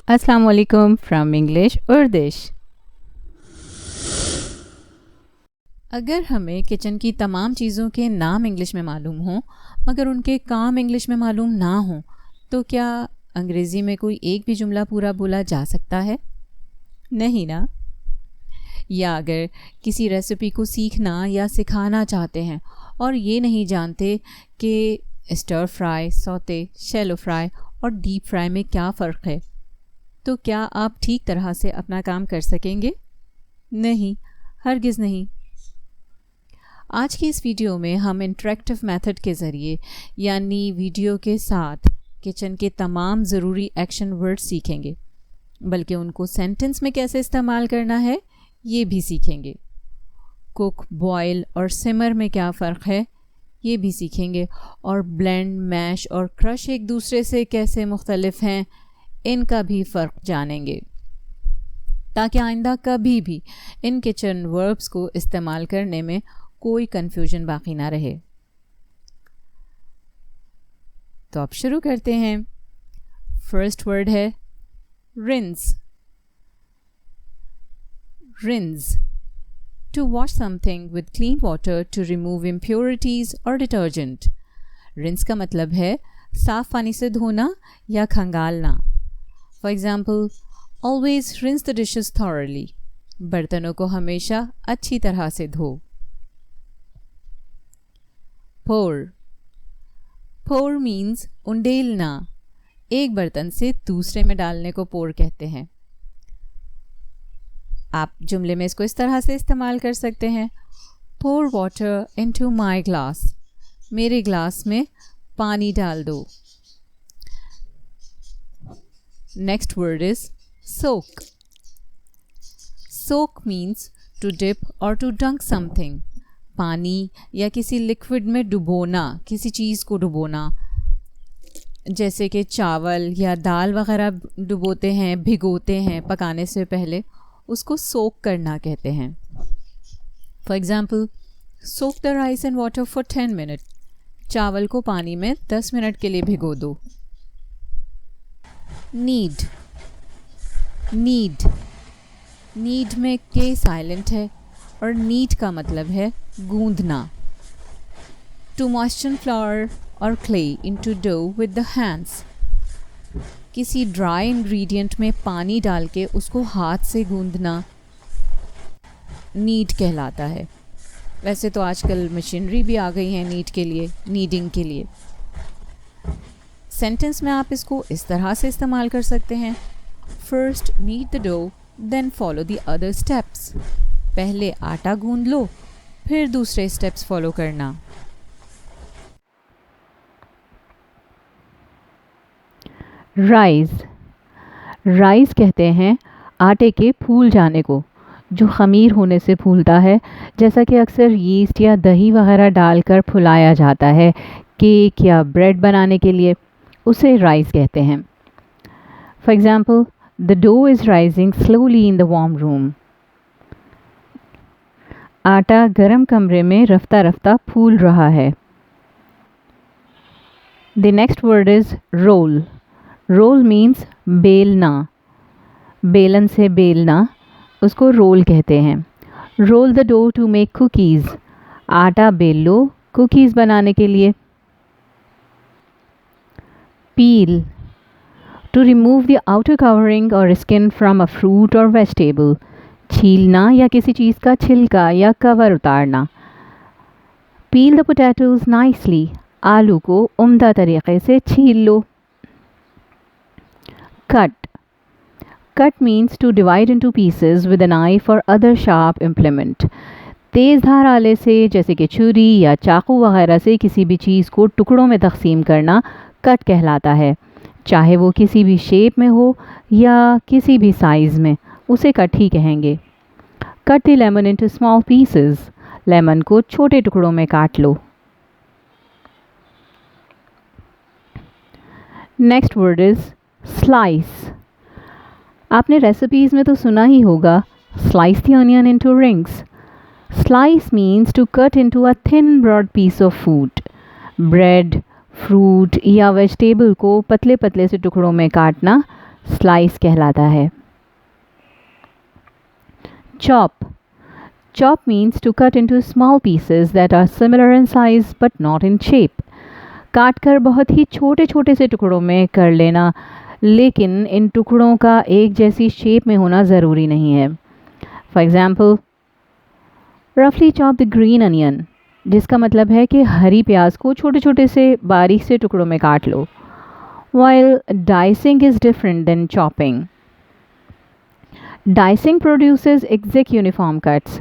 अस्सलाम वालेकुम from English उर्दिश। अगर हमें किचन की तमाम चीज़ों के नाम इंग्लिश में मालूम हों मगर उनके काम इंग्लिश में मालूम ना हों तो क्या अंग्रेज़ी में कोई एक भी जुमला पूरा बोला जा सकता है? नहीं ना। या अगर किसी रेसिपी को सीखना या सिखाना चाहते हैं और ये नहीं जानते कि stir fry, sauté, shallow fry और डीप फ्राई में क्या फ़र्क है, तो क्या आप ठीक तरह से अपना काम कर सकेंगे? नहीं, हरगिज़ नहीं। आज की इस वीडियो में हम इंटरेक्टिव मेथड के ज़रिए यानी वीडियो के साथ किचन के तमाम ज़रूरी एक्शन वर्ड सीखेंगे, बल्कि उनको सेंटेंस में कैसे इस्तेमाल करना है ये भी सीखेंगे। कुक, बॉयल और सिमर में क्या फ़र्क है ये भी सीखेंगे, और ब्लेंड, मैश और क्रश एक दूसरे से कैसे मुख्तलिफ हैं इनका भी फ़र्क जानेंगे, ताकि आइंदा कभी भी इन किचन वर्ब्स को इस्तेमाल करने में कोई कन्फ्यूजन बाकी ना रहे। तो अब शुरू करते हैं। फर्स्ट वर्ड है rinse. Rinse, to wash something with clean water to remove impurities और डिटर्जेंट। रिंस का मतलब है साफ़ पानी से धोना या खंगालना। For example, always rinse the dishes thoroughly. बर्तनों को हमेशा अच्छी तरह से धो। पोर। पोर मीन्स उंडेलना। एक बर्तन से दूसरे में डालने को पोर कहते हैं। आप जुमले में इसको इस तरह से इस्तेमाल कर सकते हैं, pour water into my glass. मेरे ग्लास में पानी डाल दो। Next word is soak. Soak means to dip और टू डंक समथिंग। पानी या किसी लिक्विड में डुबोना, किसी चीज़ को डुबोना, जैसे कि चावल या दाल वगैरह डुबोते हैं, भिगोते हैं पकाने से पहले, उसको सोक करना कहते हैं। For example, soak the rice in water for 10 minute. चावल को पानी में 10 मिनट के लिए भिगो दो। नीड। नीड, नीड में के साइलेंट है और नीड का मतलब है गूंदना। टू मॉइस्चर फ्लावर और clay into dough with the hands. किसी ड्राई इंग्रेडिएंट में पानी डाल के उसको हाथ से गूंदना नीड कहलाता है। वैसे तो आजकल मशीनरी भी आ गई है नीड के लिए, नीडिंग के लिए। सेंटेंस में आप इसको इस तरह से इस्तेमाल कर सकते हैं, first knead the dough then follow the other steps. पहले आटा गूंद लो, फिर दूसरे स्टेप्स फॉलो करना। राइज। राइज कहते हैं आटे के फूल जाने को, जो खमीर होने से फूलता है, जैसा कि अक्सर यीस्ट या दही वगैरह डालकर फुलाया जाता है केक या ब्रेड बनाने के लिए, उसे राइज कहते हैं। For example, the dough is rising slowly in the warm room. आटा गर्म कमरे में रफ्ता रफ्ता फूल रहा है। The next word is roll. Roll means बेलना। बेलन से बेलना, उसको रोल कहते हैं। Roll the dough to make cookies. आटा बेल लो कुकीज़ बनाने के लिए। Peel, to remove the outer covering और स्किन फ्रॉम अ फ्रूट और वेजिटेबल। छीलना या किसी चीज़ का छिलका या कवर उतारना। Peel the potatoes nicely. आलू को उम्दा तरीके से छील लो। Cut. Cut means to divide into pieces with a knife और अदर शार्प इम्प्लीमेंट। तेज़ धार आले से, जैसे कि छुरी या चाकू वगैरह से किसी भी चीज़ को टुकड़ों में तकसीम करना कट कहलाता है। चाहे वो किसी भी शेप में हो या किसी भी साइज़ में, उसे कट ही कहेंगे। Cut the lemon into small pieces. Lemon को छोटे टुकड़ों में काट लो। Next word is slice. आपने रेसिपीज़ में तो सुना ही होगा, slice the onion into rings. Slice means to cut into a thin broad piece of food. Bread, fruit या वेजिटेबल को पतले पतले से टुकड़ों में काटना स्लाइस कहलाता है। Chop, chop means to cut into small pieces that are similar in size but not in shape. काट कर बहुत ही छोटे छोटे से टुकड़ों में कर लेना, लेकिन इन टुकड़ों का एक जैसी शेप में होना ज़रूरी नहीं है। फॉर एग्ज़ाम्पल, रफली चॉप द ग्रीन अनियन, जिसका मतलब है कि हरी प्याज को छोटे छोटे से बारीक से टुकड़ों में काट लो। While dicing is different than chopping. Dicing produces exact uniform cuts.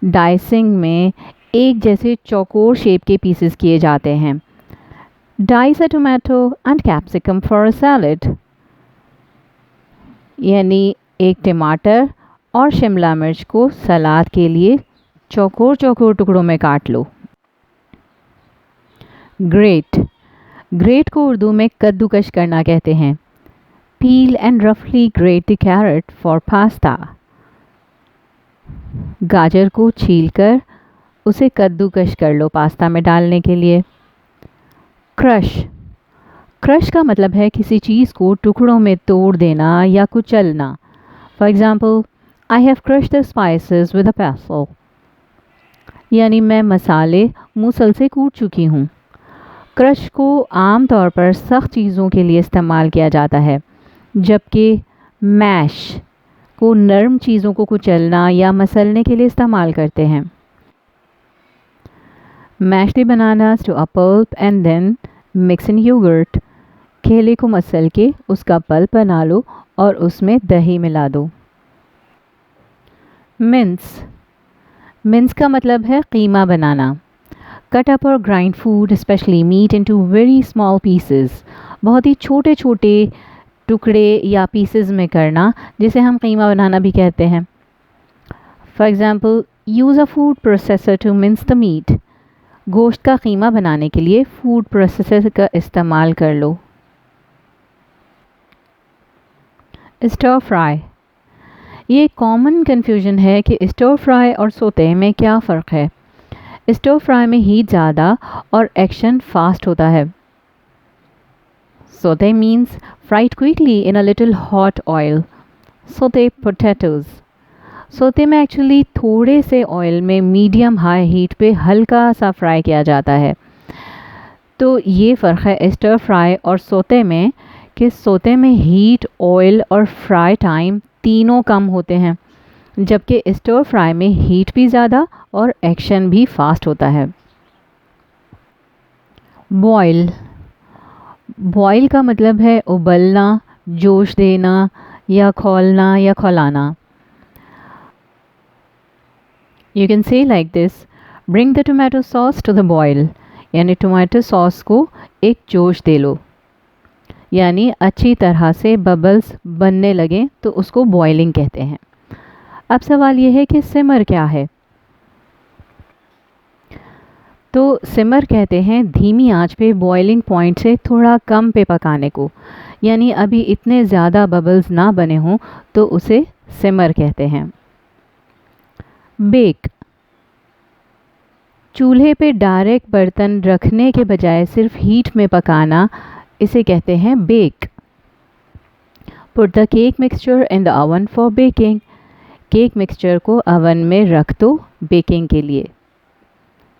Dicing में एक जैसे चौकोर शेप के पीसेस किए जाते हैं। Dice a tomato and capsicum for a salad, यानी एक टमाटर और शिमला मिर्च को सलाद के लिए चौकोर चौकोर टुकड़ों में काट लो। ग्रेट, ग्रेट को उर्दू में कद्दूकश करना कहते हैं। पील एंड रफली great the carat for pasta. गाजर को छीलकर उसे कद्दूकश कर लो पास्ता में डालने के लिए। क्रश, क्रश का मतलब है किसी चीज़ को टुकड़ों में तोड़ देना या कुचलना। For example, I have crush the spices with a pencil, यानी मैं मसाले मूसल से कूट चुकी हूँ। क्रश को आम तौर पर सख्त चीज़ों के लिए इस्तेमाल किया जाता है, जबकि मैश को नरम चीज़ों को कुचलना या मसलने के लिए इस्तेमाल करते हैं। Mash the bananas to a pulp and then mix in yoghurt. केले को मसल के उसका पल्प बना लो और उसमें दही मिला दो। मिंस, मिंस का मतलब है कीमा बनाना। कट अप और grind food specially meat into very small pieces, बहुत ही छोटे छोटे टुकड़े या पीसेस में करना, जिसे हम कीमा बनाना भी कहते हैं। For example, use a food processor to mince the meat. गोश्त का कीमा बनाने के लिए फूड प्रोसेसर का इस्तेमाल कर लो। स्टर फ्राई, ये कॉमन कन्फ्यूजन है कि स्टर फ्राई और सोते में क्या फ़र्क है। स्टर फ्राई में हीट ज़्यादा और एक्शन फास्ट होता है। सोते means fried quickly in a little hot oil. सोते पोटैटोज़, सोते में एक्चुअली थोड़े से ऑयल में मीडियम हाई हीट पे हल्का सा फ्राई किया जाता है। तो ये फ़र्क है स्टर फ्राई और सोते में कि सोते में हीट, ऑयल और फ्राई टाइम तीनों कम होते हैं, जबकि स्टर फ्राई में हीट भी ज़्यादा और एक्शन भी फास्ट होता है। बॉयल, बॉयल का मतलब है उबलना, जोश देना या खौलना या खौलाना। You can say like this, bring the tomato sauce to the boil, यानी टोमेटो सॉस को एक जोश दे लो, यानी अच्छी तरह से बबल्स बनने लगे तो उसको बॉइलिंग कहते हैं। अब सवाल यह है कि सिमर क्या है। तो सिमर कहते हैं धीमी आंच पे बॉइलिंग पॉइंट से थोड़ा कम पे पकाने को, यानी अभी इतने ज़्यादा बबल्स ना बने हों तो उसे सिमर कहते हैं। बेक, चूल्हे पे डायरेक्ट बर्तन रखने के बजाय सिर्फ हीट में पकाना, इसे कहते हैं bake. Put the cake mixture in the oven for baking, cake mixture को अवन में रख दो बेकिंग के लिए,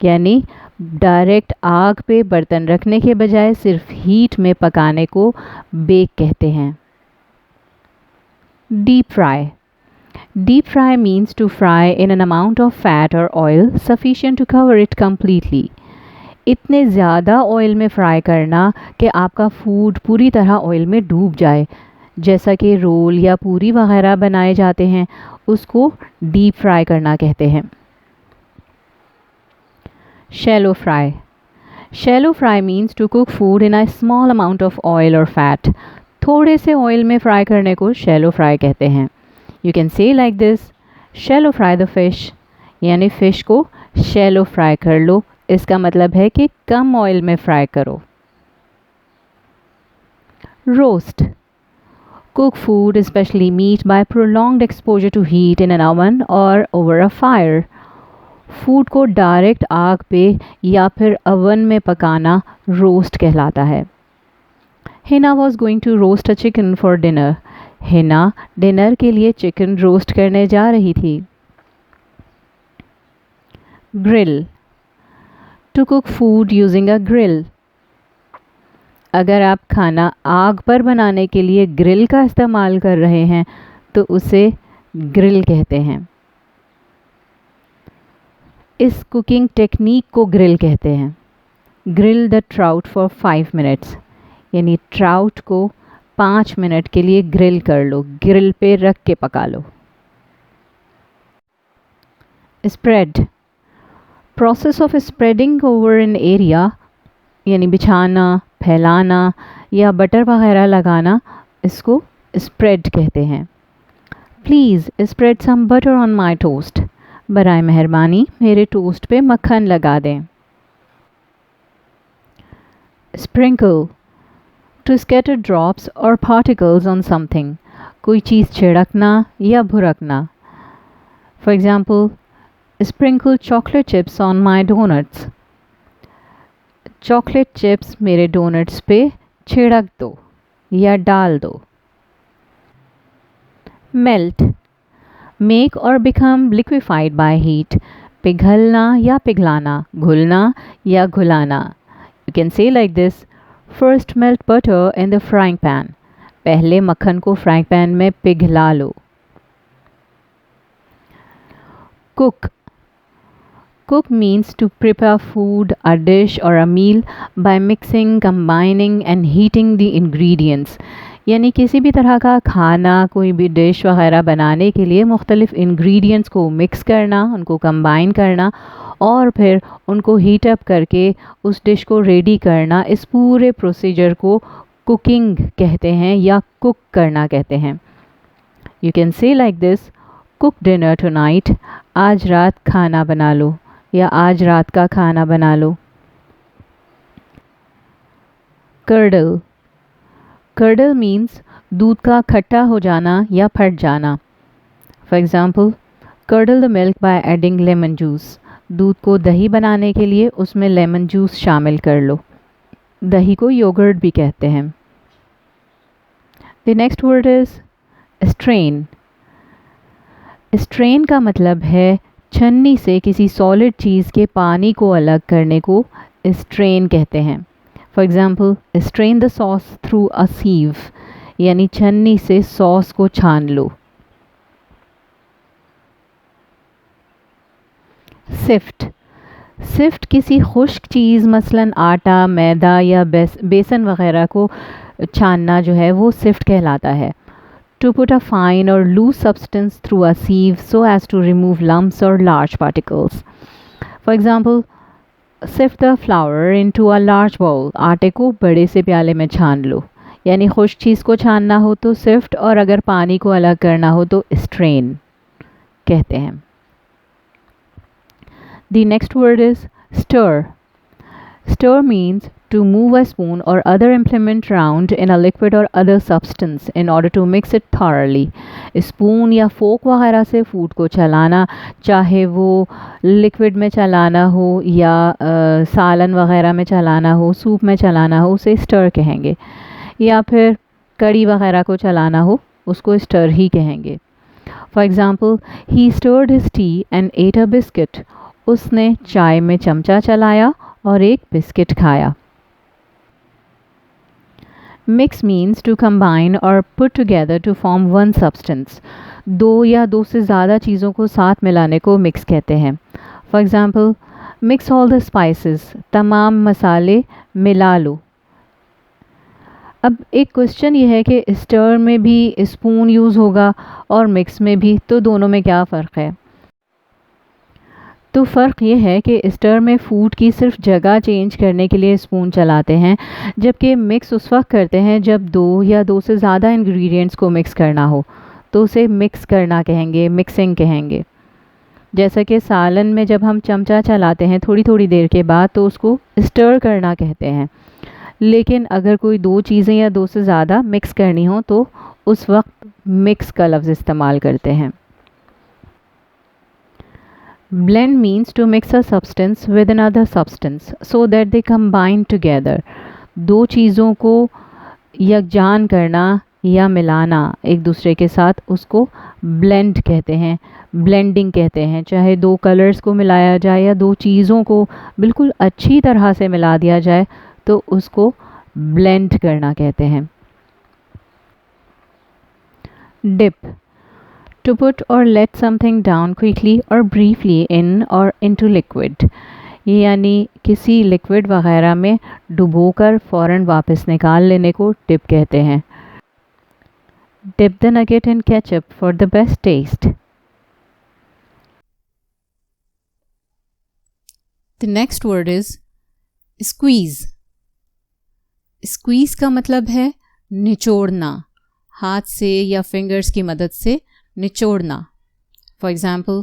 यानी डायरेक्ट आग पे बर्तन रखने के बजाय सिर्फ हीट में पकाने को बेक कहते हैं। Deep fry, deep fry means to fry in an amount of fat और oil sufficient to cover it completely. इतने ज़्यादा ऑयल में फ्राई करना कि आपका फूड पूरी तरह ऑयल में डूब जाए, जैसा कि रोल या पूरी वगैरह बनाए जाते हैं, उसको डीप फ्राई करना कहते हैं। Shallow fry, shallow fry means to cook food in a small amount of oil और फैट, थोड़े से ऑयल में फ्राई करने को शैलो फ्राई कहते हैं। You can say like this, shallow fry the fish, यानी फ़िश को शैलो फ्राई कर लो, इसका मतलब है कि कम ऑयल में फ्राई करो। Roast, cook food, especially meat, by prolonged exposure to heat in an oven or over a fire. Food को डायरेक्ट आग पे या फिर अवन में पकाना रोस्ट कहलाता है। Hina was going to roast a chicken for dinner, Hina dinner के लिए चिकन रोस्ट करने जा रही थी। Grill, to cook food using a grill. अगर आप खाना आग पर बनाने के लिए ग्रिल का इस्तेमाल कर रहे हैं तो उसे ग्रिल कहते हैं। इस कुकिंग टेक्निक को ग्रिल कहते हैं। Grill the trout for 5 minutes, यानी ट्राउट को 5 मिनट के लिए ग्रिल कर लो, ग्रिल पे रख के पका लो। Spread, process of spreading over an area, यानी बिछाना, फैलाना या बटर वगैरह लगाना, इसको स्प्रेड कहते हैं। Please spread some butter on my toast, बराए मेहरबानी मेरे टोस्ट पे मक्खन लगा दें। स्प्रिंकल, टू स्कैटर ड्रॉप्स और पार्टिकल्स ऑन समथिंग, कोई चीज़ छिड़कना या भुरकना। For example, sprinkle chocolate chips on my donuts, chocolate chips मेरे डोनट्स पे छिड़क दो या डाल दो। मेल्ट, मेक और बिकम लिक्विफाइड बाय हीट, पिघलना या पिघलाना, घुलना या घुलाना। You can say like this, first melt butter in the frying pan, पहले मक्खन को फ्राइंग पैन में पिघला लो। Cook, cook means to prepare food, a dish or a meal by mixing, combining and heating the ingredients, यानी किसी भी तरह का खाना, कोई भी डिश वगैरह बनाने के लिए मुख्तलिफ़ इंग्रेडिएंट्स को मिक्स करना, उनको कंबाइन करना और फिर उनको हीट अप करके उस डिश को रेडी करना, इस पूरे प्रोसीजर को कुकिंग कहते हैं या कुक करना कहते हैं। You can say like this, cook dinner tonight, आज रात खाना बना लो या आज रात का खाना बना लो। कर्डल, कर्डल मीन्स दूध का खट्टा हो जाना या फट जाना। For example, curdle the milk by adding lemon juice, दूध को दही बनाने के लिए उसमें लेमन जूस शामिल कर लो। दही को योगर्ट भी कहते हैं। The next word is strain. Strain का मतलब है छन्नी से किसी सॉलिड चीज़ के पानी को अलग करने को स्ट्रेन कहते हैं। For example, strain the sauce through a sieve, यानी छन्नी से सॉस को छान लो। सिफ्ट, सिफ्ट किसी खुश्क चीज़ मसलन आटा, मैदा या बेसन वगैरह को छानना जो है वो सिफ्ट कहलाता है। To put a fine or loose substance through a sieve so as to remove lumps or large particles. For example, sift the flour into a large bowl. आटे को बड़े से प्याले में छान लो, यानी खुश्क चीज़ को छानना हो तो सिफ्ट और अगर पानी को अलग करना हो तो स्ट्रेन कहते हैं। The next word is stir. Stir means to move a spoon or other implement round in a liquid or other substance in order to mix it thoroughly. Spoon या फोक वगैरह से फूड को चलाना, चाहे वो लिक्विड में चलाना हो या सालन वगैरह में चलाना हो, सूप में चलाना हो, उसे स्टर कहेंगे। या फिर कड़ी वगैरह को चलाना हो, उसको स्टर ही कहेंगे। For example, he stirred his tea and ate a biscuit, उसने चाय में चमचा चलाया और एक बिस्किट खाया। मिक्स मीन्स टू कंबाइन और put together to form one substance, दो या दो से ज़्यादा चीज़ों को साथ मिलाने को मिक्स कहते हैं। For example, mix all the spices, तमाम मसाले मिला लो। अब एक क्वेश्चन ये है कि स्टर में भी स्पून यूज़ होगा और मिक्स में भी, तो दोनों में क्या फ़र्क है? तो फ़र्क ये है कि स्टर में फ़ूड की सिर्फ जगह चेंज करने के लिए स्पून चलाते हैं, जबकि मिक्स उस वक्त करते हैं जब दो या दो से ज़्यादा इंग्रेडिएंट्स को मिक्स करना हो, तो उसे मिक्स करना कहेंगे, मिक्सिंग कहेंगे। जैसा कि सालन में जब हम चमचा चलाते हैं थोड़ी थोड़ी देर के बाद, तो उसको स्टर करना कहते हैं। लेकिन अगर कोई दो चीज़ें या दो से ज़्यादा मिक्स करनी हो तो उस वक्त मिक्स का लफ्ज़ इस्तेमाल करते हैं। Blend means to mix a substance with another substance so that they combine together. दो चीज़ों को यकजान करना या मिलाना एक दूसरे के साथ, उसको ब्लेंड कहते हैं, ब्लेंडिंग कहते हैं। चाहे दो कलर्स को मिलाया जाए या दो चीज़ों को बिल्कुल अच्छी तरह से मिला दिया जाए तो उसको ब्लेंड करना कहते हैं। Dip, to put or let something down quickly or briefly in or into liquid, यानी किसी लिक्विड वगैरह में डुबोकर फ़ौरन वापस निकाल लेने को डिप कहते हैं। Dip the nugget in ketchup for the best taste. The next word is squeeze. Squeeze का मतलब है निचोड़ना, हाथ से या फिंगर्स की मदद से निचोड़ना। फॉर एग्जाम्पल,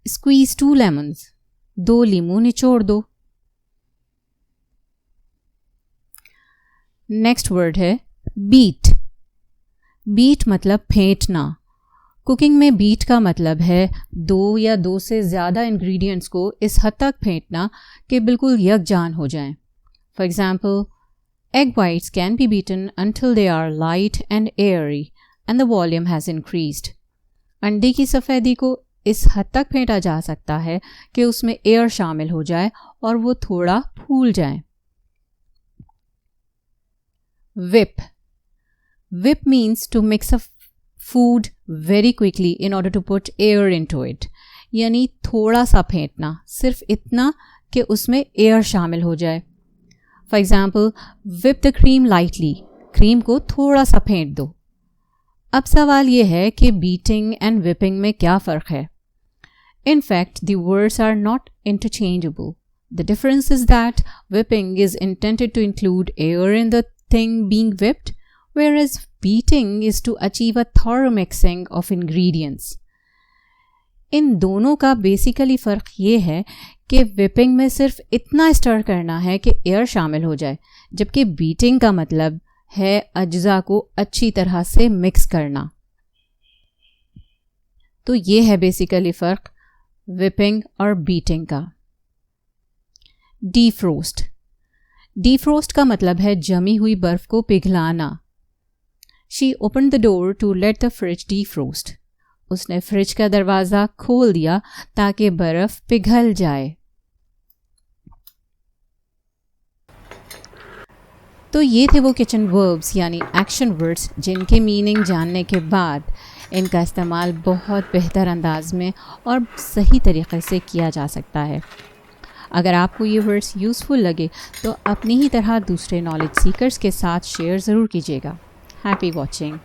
स्क्वीज 2 lemons, 2 लीमू निचोड़ दो। नेक्स्ट वर्ड है बीट। बीट मतलब फेंटना। कुकिंग में बीट का मतलब है 2 या 2 से ज़्यादा इंग्रेडिएंट्स को इस हद तक फेंटना कि बिल्कुल यकजान हो जाएं। For example, egg whites can be beaten until they are light and airy and the volume has increased. अंडे की सफ़ेदी को इस हद तक फेंटा जा सकता है कि उसमें एयर शामिल हो जाए और वो थोड़ा फूल जाए। whip. Whip means to mix a food very quickly in order to put air into it. यानी थोड़ा सा फेंटना, सिर्फ इतना कि उसमें एयर शामिल हो जाए। For example, whip the cream lightly. Cream को थोड़ा सा फेंट दो। अब सवाल ये है कि बीटिंग एंड whipping में क्या फ़र्क है? In fact, the words are not interchangeable. The difference is that whipping is intended to include air in the thing being whipped, whereas beating is to achieve a thorough mixing of ingredients. इन दोनों का basically फ़र्क ये है कि whipping में सिर्फ इतना stir करना है कि एयर शामिल हो जाए, जबकि बीटिंग का मतलब है अज्जा को अच्छी तरह से मिक्स करना। तो ये है बेसिकली फ़र्क whipping और बीटिंग का। डीफ्रोस्ट। डीफ्रोस्ट का मतलब है जमी हुई बर्फ़ को पिघलाना। She open the door to let the fridge defrost. उसने फ्रिज का दरवाज़ा खोल दिया ताकि बर्फ़ पिघल जाए। तो ये थे वो किचन वर्ब्स यानी एक्शन वर्ड्स जिनके मीनिंग जानने के बाद इनका इस्तेमाल बहुत बेहतर अंदाज में और सही तरीक़े से किया जा सकता है। अगर आपको ये वर्ड्स यूज़फुल लगे तो अपनी ही तरह दूसरे नॉलेज सीकर्स के साथ शेयर ज़रूर कीजिएगा। Happy watching.